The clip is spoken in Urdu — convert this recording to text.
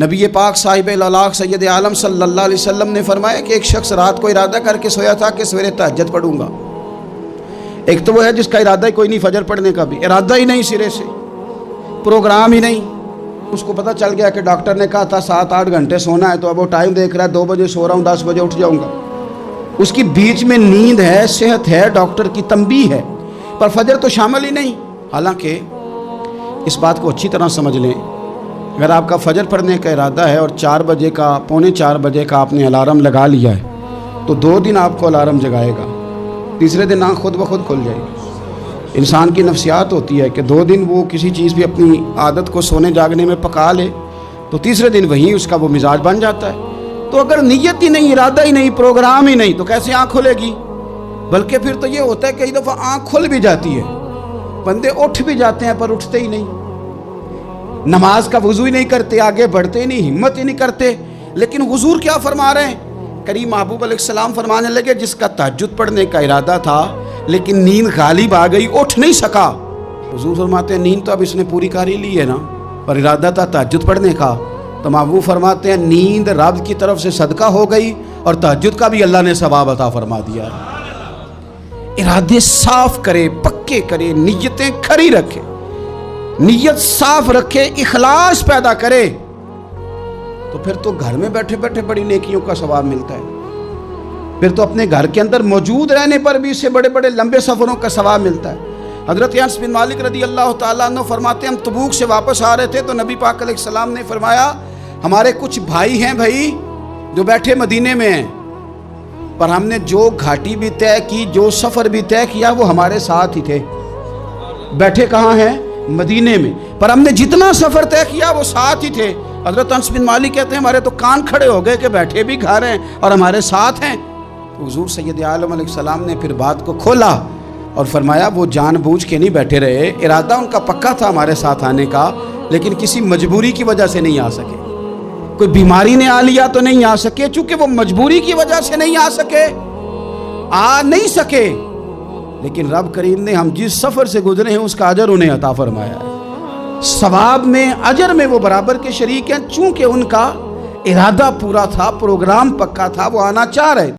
نبی پاک صاحب الاخلاق سید عالم صلی اللہ علیہ وسلم نے فرمایا کہ ایک شخص رات کو ارادہ کر کے سویا تھا کہ سویرے تہجد پڑھوں گا۔ ایک تو وہ ہے جس کا ارادہ ہی کوئی نہیں، فجر پڑھنے کا بھی ارادہ ہی نہیں، سرے سے پروگرام ہی نہیں۔ اس کو پتہ چل گیا کہ ڈاکٹر نے کہا تھا 7-8 گھنٹے سونا ہے، تو اب وہ ٹائم دیکھ رہا ہے 2 بجے سو رہا ہوں، 10 بجے اٹھ جاؤں گا۔ اس کی بیچ میں نیند ہے، صحت ہے، ڈاکٹر کی تنبیہ ہے، پر فجر تو شامل ہی نہیں۔ حالانکہ اس بات کو اچھی طرح سمجھ لیں، اگر آپ کا فجر پڑھنے کا ارادہ ہے اور 4 بجے کا 3:45 بجے کا آپ نے الارم لگا لیا ہے، تو 2 دن آپ کو الارم جگائے گا، تیسرے دن آنکھ خود بخود کھل جائے گی۔ انسان کی نفسیات ہوتی ہے کہ 2 دن وہ کسی چیز بھی اپنی عادت کو سونے جاگنے میں پکا لے تو تیسرے دن وہیں اس کا وہ مزاج بن جاتا ہے۔ تو اگر نیت ہی نہیں، ارادہ ہی نہیں، پروگرام ہی نہیں، تو کیسے آنکھ کھلے گی؟ بلکہ پھر تو یہ ہوتا ہے کئی دفعہ آنکھ کھل بھی جاتی ہے، بندے اٹھ بھی جاتے ہیں پر اٹھتے ہی نہیں، نماز کا وضو ہی نہیں کرتے، آگے بڑھتے ہی نہیں، ہمت ہی نہیں کرتے۔ لیکن حضور کیا فرما رہے ہیں؟ کریم محبوب علیہ السلام فرمانے لگے جس کا تہجد پڑھنے کا ارادہ تھا لیکن نیند غالب آ گئی، اٹھ نہیں سکا۔ حضور فرماتے ہیں نیند تو اب اس نے پوری کر ہی لی ہے نا، پر ارادہ تھا تہجد پڑھنے کا۔ تو محبوب فرماتے ہیں نیند رب کی طرف سے صدقہ ہو گئی اور تہجد کا بھی اللہ نے ثواب عطا فرما دیا۔ ارادے صاف کرے، پکے کرے، نیتیں کھری رکھے، نیت صاف رکھے، اخلاص پیدا کرے، تو پھر تو گھر میں بیٹھے بیٹھے بڑی نیکیوں کا ثواب ملتا ہے۔ پھر تو اپنے گھر کے اندر موجود رہنے پر بھی اسے بڑے بڑے لمبے سفروں کا ثواب ملتا ہے۔ حضرت انس بن مالک رضی اللہ تعالیٰ عنہ فرماتے ہیں ہم تبوک سے واپس آ رہے تھے تو نبی پاک علیہ السلام نے فرمایا ہمارے کچھ بھائی ہیں بھائی جو بیٹھے مدینے میں ہیں، پر ہم نے جو گھاٹی بھی طے کی، جو سفر بھی طے کیا، وہ ہمارے ساتھ ہی تھے۔ بیٹھے کہاں ہیں؟ مدینے میں، پر ہم نے جتنا سفر طے کیا وہ ساتھ ہی تھے۔ حضرت انس بن مالک کہتے ہیں ہمارے تو کان کھڑے ہو گئے کہ بیٹھے بھی گھر ہیں اور ہمارے ساتھ ہیں۔ حضور سید عالم علیہ السلام نے پھر بات کو کھولا اور فرمایا وہ جان بوجھ کے نہیں بیٹھے رہے، ارادہ ان کا پکا تھا ہمارے ساتھ آنے کا، لیکن کسی مجبوری کی وجہ سے نہیں آ سکے، کوئی بیماری نے آ لیا تو نہیں آ سکے، چونکہ وہ مجبوری کی وجہ سے نہیں آ سکے، آ نہیں سکے، لیکن رب کریم نے ہم جس سفر سے گزرے ہیں اس کا اجر انہیں عطا فرمایا ہے۔ ثواب میں، اجر میں وہ برابر کے شریک ہیں، چونکہ ان کا ارادہ پورا تھا، پروگرام پکا تھا، وہ آنا چاہ رہے تھے۔